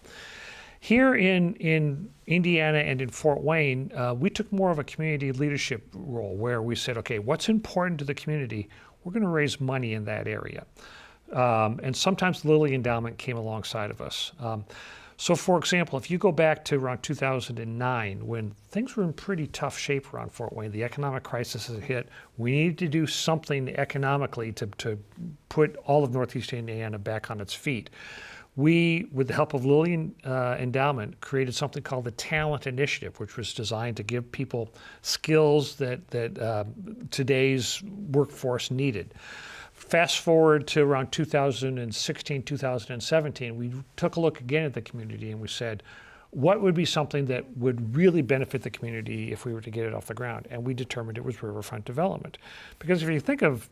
Here in Indiana and in Fort Wayne, we took more of a community leadership role where we said, okay, what's important to the community? We're going to raise money in that area. And sometimes the Lilly Endowment came alongside of us. So for example, if you go back to around 2009, when things were in pretty tough shape around Fort Wayne, the economic crisis had hit, we needed to do something economically to put all of Northeast Indiana back on its feet. We, with the help of Lilly Endowment, created something called the Talent Initiative, which was designed to give people skills that today's workforce needed. Fast forward to around 2016, 2017, we took a look again at the community and we said, what would be something that would really benefit the community if we were to get it off the ground? And we determined it was riverfront development. Because if you think of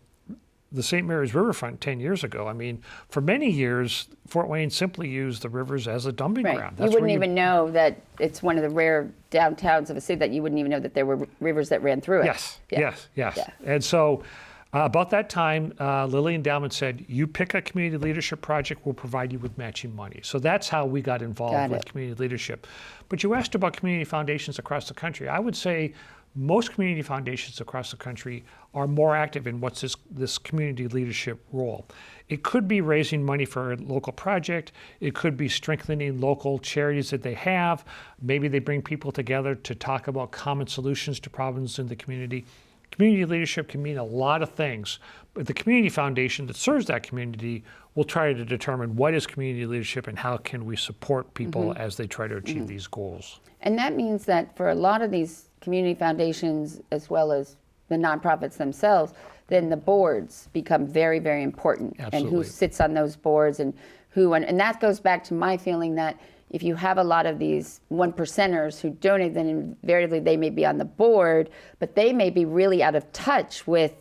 the St. Mary's Riverfront 10 years ago, I mean, for many years, Fort Wayne simply used the rivers as a dumping ground. That's you wouldn't even know that it's one of the rare downtowns of a city that you wouldn't even know that there were rivers that ran through it. Yes. Yeah. And so about that time, Lilly Endowment said, you pick a community leadership project, we'll provide you with matching money. So that's how we got involved with community leadership. But you asked about community foundations across the country. I would say most community foundations across the country are more active in what's this community leadership role. It could be raising money for a local project. It could be strengthening local charities that they have. Maybe they bring people together to talk about common solutions to problems in the community. Community leadership can mean a lot of things, but the community foundation that serves that community will try to determine what is community leadership and how can we support people as they try to achieve these goals. And that means that for a lot of these community foundations, as well as the nonprofits themselves, then the boards become very, very important. Absolutely. And who sits on those boards and who, and that goes back to my feeling that if you have a lot of these one percenters who donate, then invariably they may be on the board, but they may be really out of touch with,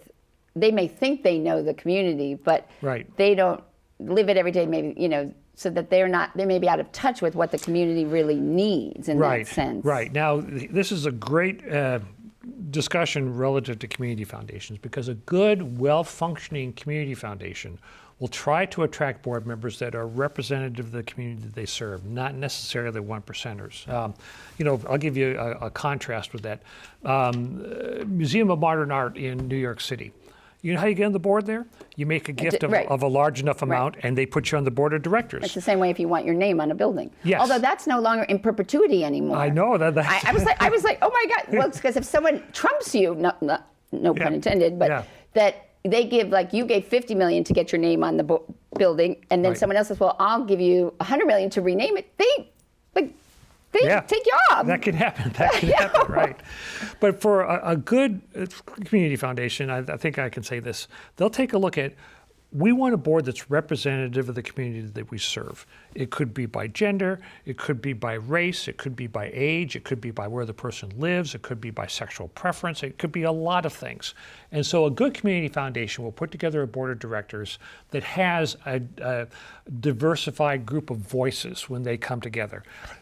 they may think they know the community, but they don't live it every day, maybe, so that they may be out of touch with what the community really needs in that sense. Right. Now, this is a great discussion relative to community foundations, because a good, well-functioning community foundation will try to attract board members that are representative of the community that they serve, not necessarily one percenters. I'll give you a contrast with that. Museum of Modern Art in New York City. You know how you get on the board there? You make a gift of a large enough amount, and they put you on the board of directors. It's the same way if you want your name on a building. Yes. Although that's no longer in perpetuity anymore. I know that. I was like, oh my God. Well, it's because if someone trumps you, no pun intended, but that they give, like you gave $50 million to get your name on the building, and then someone else says, well, I'll give you $100 million to rename it. They take you off. That can happen. Happen, right? But for a good community foundation, I think I can say this. They'll take a look at, we want a board that's representative of the community that we serve. It could be by gender, it could be by race, it could be by age, it could be by where the person lives, it could be by sexual preference, it could be a lot of things. And so a good community foundation will put together a board of directors that has a diversified group of voices when they come together.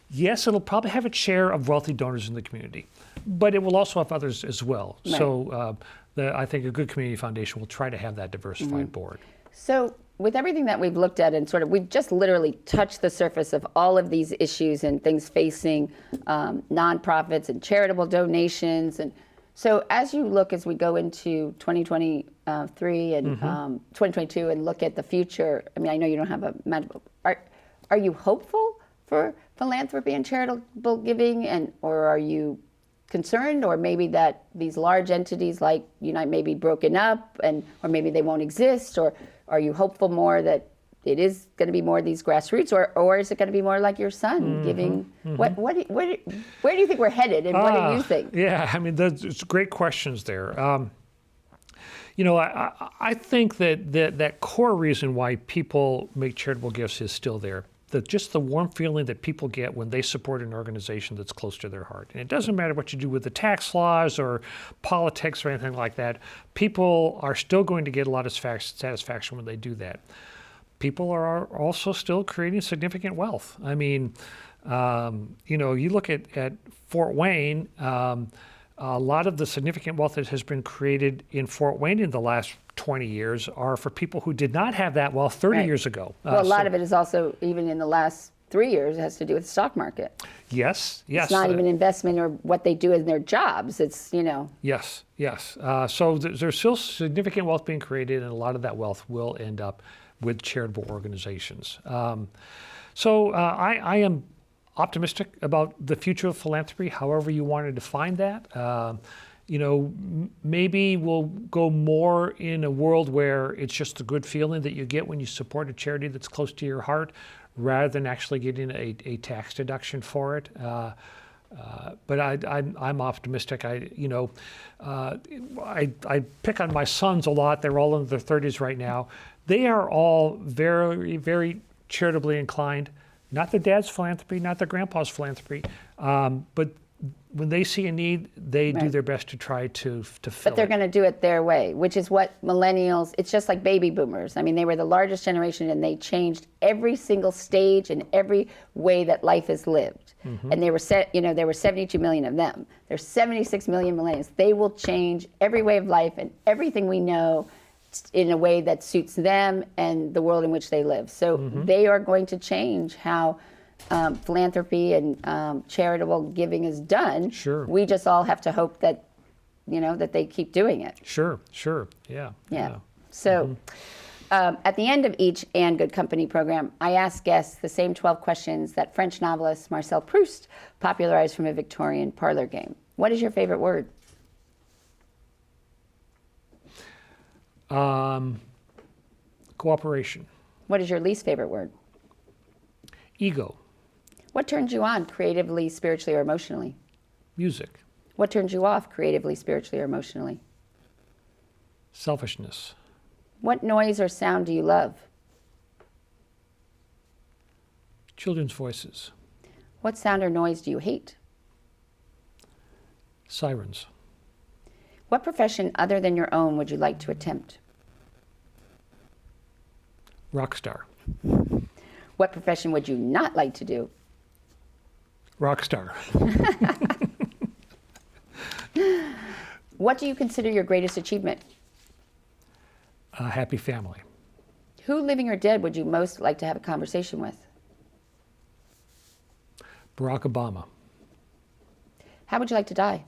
Yes, it'll probably have a share of wealthy donors in the community, but it will also have others as well. Right. So I think a good community foundation will try to have that diversified board. So with everything that we've looked at and we've just literally touched the surface of all of these issues and things facing nonprofits and charitable donations. And so as we go into 2023 and 2022 and look at the future, I mean, I know you don't have a magical, are you hopeful for philanthropy and charitable giving, or are you concerned, or maybe that these large entities like Unite may be broken up, or maybe they won't exist, or are you hopeful more that it is going to be more of these grassroots, or is it going to be more like your son giving? Where do you think we're headed, and what do you think? Yeah, I mean, there's great questions there. I think that core reason why people make charitable gifts is still there. Just the warm feeling that people get when they support an organization that's close to their heart. And it doesn't matter what you do with the tax laws or politics or anything like that. People are still going to get a lot of satisfaction when they do that. People are also still creating significant wealth. I mean, you look at Fort Wayne, a lot of the significant wealth that has been created in Fort Wayne in the last 20 years are for people who did not have that wealth 30 years ago. Well, a lot of it is also, even in the last 3 years, it has to do with the stock market. Yes. It's not even investment or what they do in their jobs. It's, Yes. So there's still significant wealth being created, and a lot of that wealth will end up with charitable organizations. So I am optimistic about the future of philanthropy, however you want to define that. Maybe we'll go more in a world where it's just a good feeling that you get when you support a charity that's close to your heart, rather than actually getting a tax deduction for it. But I'm optimistic. I pick on my sons a lot. They're all in their 30s right now. They are all very, very charitably inclined. Not their dad's philanthropy, not their grandpa's philanthropy, but when they see a need, they do their best to try to fill it. But they're going to do it their way, which is what millennials, it's just like baby boomers. I mean, they were the largest generation, and they changed every single stage and every way that life is lived. And there were 72 million of them. There's 76 million millennials. They will change every way of life and everything we know in a way that suits them and the world in which they live. So they are going to change how philanthropy and charitable giving is done. Sure. We just all have to hope that, that they keep doing it. Sure. Yeah. So at the end of each And Good Company program, I ask guests the same 12 questions that French novelist Marcel Proust popularized from a Victorian parlor game. What is your favorite word? Cooperation. What is your least favorite word? Ego. What turns you on creatively, spiritually, or emotionally? Music. What turns you off creatively, spiritually, or emotionally? Selfishness. What noise or sound do you love? Children's voices. What sound or noise do you hate? Sirens. What profession other than your own would you like to attempt? Rock star. What profession would you not like to do? Rock star. What do you consider your greatest achievement? A happy family. Who, living or dead, would you most like to have a conversation with? Barack Obama. How would you like to die?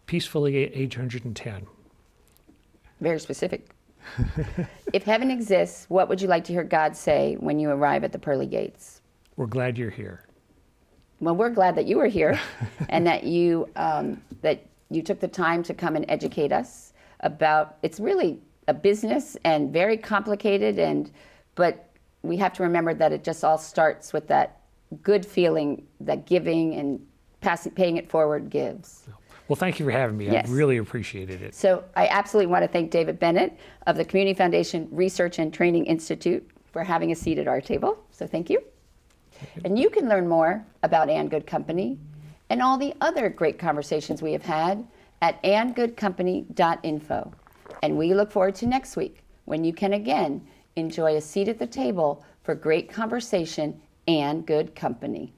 Peacefully at age 110. Very specific. If heaven exists, what would you like to hear God say when you arrive at the pearly gates? We're glad you're here. Well, we're glad that you were here and that you took the time to come and educate us about, it's really a business and very complicated, but we have to remember that it just all starts with that good feeling that giving and paying it forward gives. Well, thank you for having me. Yes. I really appreciated it. So I absolutely want to thank David Bennett of the Community Foundation Research and Training Institute for having a seat at our table. So thank you. And you can learn more about And Good Company and all the other great conversations we have had at andgoodcompany.info. And we look forward to next week when you can again enjoy a seat at the table for great conversation and good company.